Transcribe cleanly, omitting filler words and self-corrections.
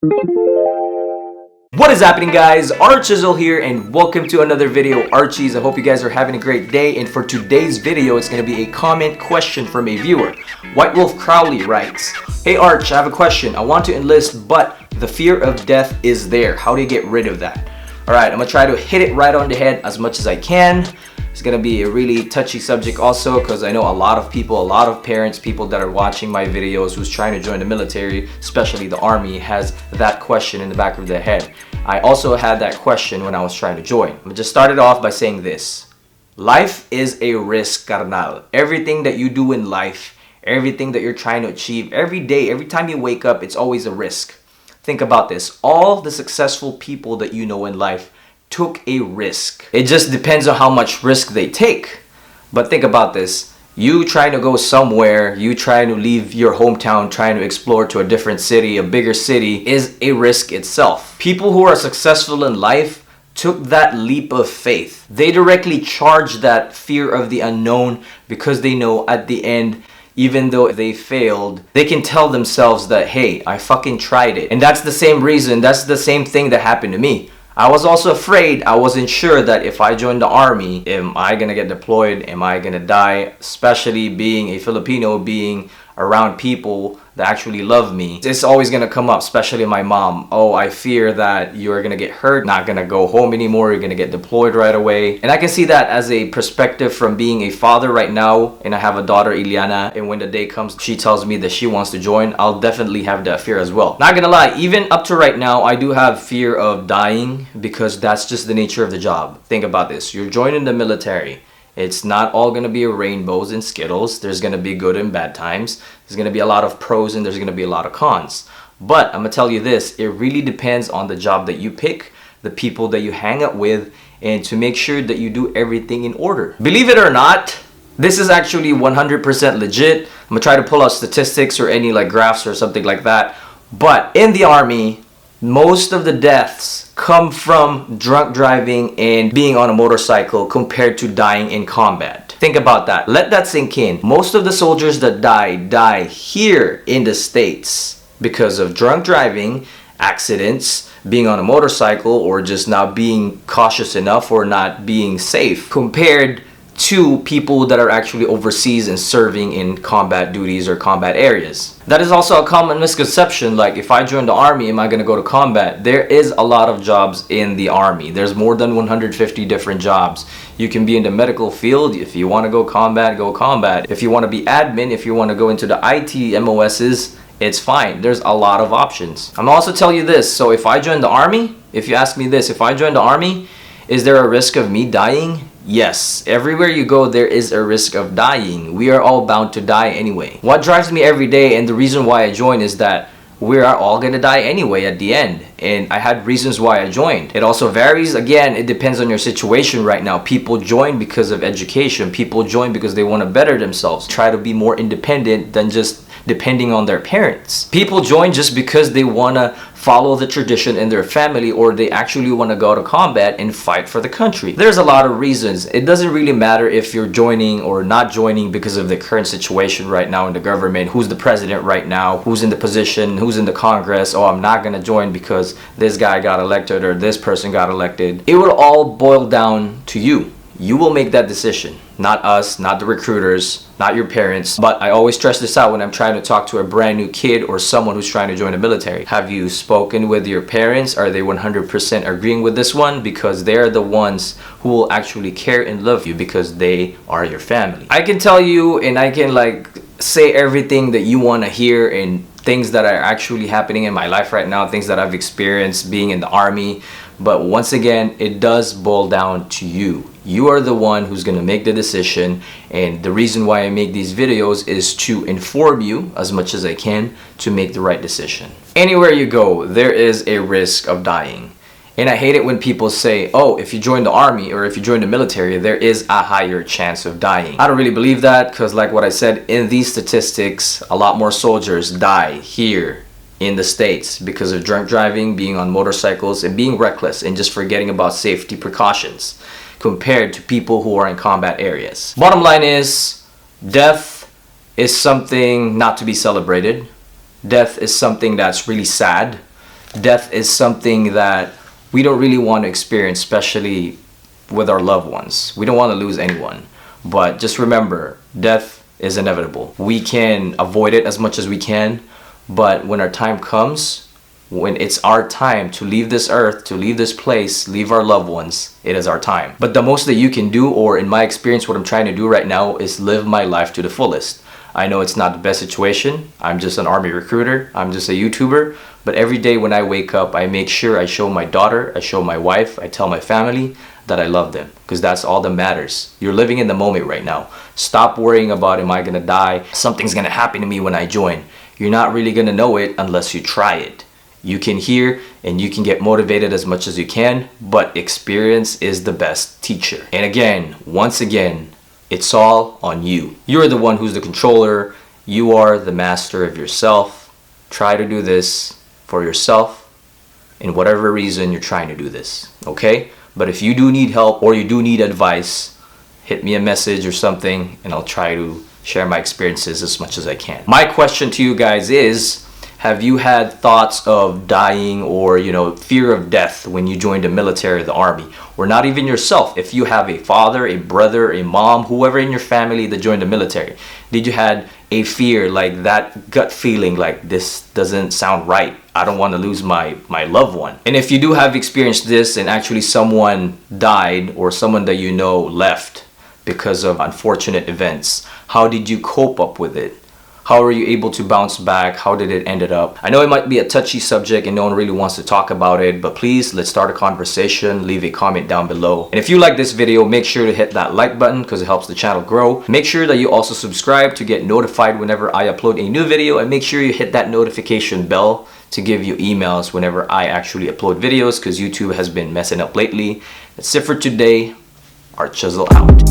What is happening, guys? Archiezzle here, and welcome to another video. Archies, I hope you guys are having a great day. And for today's video, it's going to be a comment question from a viewer. White Wolf Crowley writes, "Hey Arch, I have a question. I want to enlist, but the fear of death is there. How do you get rid of that?" Alright, I'm going to try to hit it right on the head as much as I can. It's going to be a really touchy subject also, because I know a lot of people, a lot of parents, people that are watching my videos who's trying to join the military, especially the army, has that question in the back of their head. I also had that question when I was trying to join. I'm going to just start it off by saying this. Life is a risk, carnal. Everything that you do in life, everything that you're trying to achieve, every day, every time you wake up, it's always a risk. Think about this. All the successful people that you know in life took a risk. It just depends on how much risk they take. But think about this. You trying to go somewhere, you trying to leave your hometown, trying to explore to a different city, a bigger city, is a risk itself. People who are successful in life took that leap of faith. They directly charged that fear of the unknown because they know at the end, even though they failed, they can tell themselves that, hey, I fucking tried it. And that's the same reason, that's the same thing that happened to me. I was also afraid. I wasn't sure that if I joined the army, am I gonna get deployed? Am I gonna die? Especially being a Filipino, being around people that actually love me. It's always gonna come up, especially my mom. Oh, I fear that you're gonna get hurt, not gonna go home anymore, you're gonna get deployed right away. And I can see that as a perspective from being a father right now, and I have a daughter, Iliana, and when the day comes, she tells me that she wants to join, I'll definitely have that fear as well. Not gonna lie, even up to right now, I do have fear of dying because that's just the nature of the job. Think about this, you're joining the military. It's not all going to be rainbows and skittles. There's going to be good and bad times. There's going to be a lot of pros and there's going to be a lot of cons. But I'm going to tell you this, it really depends on the job that you pick, the people that you hang out with, and to make sure that you do everything in order. Believe it or not, this is actually 100% legit. I'm going to try to pull out statistics or any like graphs or something like that. But in the army, most of the deaths come from drunk driving and being on a motorcycle compared to dying in combat. Think about that. Let that sink in. Most of the soldiers that die here in the States because of drunk driving, accidents, being on a motorcycle, or just not being cautious enough or not being safe compared to people that are actually overseas and serving in combat duties or combat areas. That is also a common misconception, like if I join the army, am I going to go to combat? There is a lot of jobs in the army. There's more than 150 different jobs. You can be in the medical field. If you want to go combat, go combat. If you want to be admin, if you want to go into the IT MOSs, it's fine. There's a lot of options. I'm also tell you this, so if I join the army, if you ask me this, if I join the army, is there a risk of me dying? Yes, everywhere you go, there is a risk of dying. We are all bound to die anyway. What drives me every day, and the reason why I join, is that we are all gonna die anyway at the end. And I had reasons why I joined. It also varies. Again, it depends on your situation right now. People join because of education. People join because they want to better themselves. Try to be more independent than just depending on their parents. People join just because they want to follow the tradition in their family, or they actually want to go to combat and fight for the country. There's a lot of reasons. It doesn't really matter if you're joining or not joining because of the current situation right now in the government. Who's the president right now? Who's in the position? Who's in the Congress? Oh, I'm not going to join because this guy got elected or this person got elected. It will all boil down to you. You will make that decision. Not us, not the recruiters, not your parents. But I always stress this out when I'm trying to talk to a brand new kid or someone who's trying to join the military. Have you spoken with your parents? Are they 100% agreeing with this one? Because they're the ones who will actually care and love you because they are your family. I can tell you and I can like say everything that you want to hear and things that are actually happening in my life right now, things that I've experienced being in the army. But once again, it does boil down to you. You are the one who's going to make the decision, and the reason why I make these videos is to inform you as much as I can to make the right decision. Anywhere you go, there is a risk of dying. And I hate it when people say, oh, if you join the army or if you join the military, there is a higher chance of dying. I don't really believe that, because like what I said, in these statistics, a lot more soldiers die here in the States because of drunk driving, being on motorcycles, and being reckless and just forgetting about safety precautions compared to people who are in combat areas. Bottom line is, death is something not to be celebrated. Death is something that's really sad. death is something that we don't really want to experience, especially with our loved ones. We don't want to lose anyone. But just remember, death is inevitable. We can avoid it as much as we can, but when our time comes, when it's our time to leave this earth, to leave this place, leave our loved ones, it is our time. But the most that you can do, or in my experience, what I'm trying to do right now is live my life to the fullest. I know it's not the best situation. I'm just an army recruiter. I'm just a YouTuber. But every day when I wake up, I make sure I show my daughter, I show my wife, I tell my family that I love them, because that's all that matters. You're living in the moment right now. Stop worrying about, am I gonna die? Something's gonna happen to me when I join. You're not really gonna know it unless you try it. You can hear and you can get motivated as much as you can, but experience is the best teacher. And again, once again, it's all on you. You're the one who's the controller. You are the master of yourself. Try to do this for yourself in whatever reason you're trying to do this, okay? But if you do need help or you do need advice, hit me a message or something and I'll try to share my experiences as much as I can. My question to you guys is, have you had thoughts of dying or, fear of death when you joined the military or the army? Or not even yourself. If you have a father, a brother, a mom, whoever in your family that joined the military, did you had a fear, like that gut feeling, like this doesn't sound right? I don't want to lose my loved one. And if you do have experienced this and actually someone died or someone that you know left because of unfortunate events, how did you cope up with it? How are you able to bounce back? How did it end up? I know it might be a touchy subject and no one really wants to talk about it, but please, let's start a conversation. Leave a comment down below. And if you like this video, make sure to hit that like button because it helps the channel grow. Make sure that you also subscribe to get notified whenever I upload a new video, and make sure you hit that notification bell to give you emails whenever I actually upload videos, because YouTube has been messing up lately. That's it for today. Archiezzle out.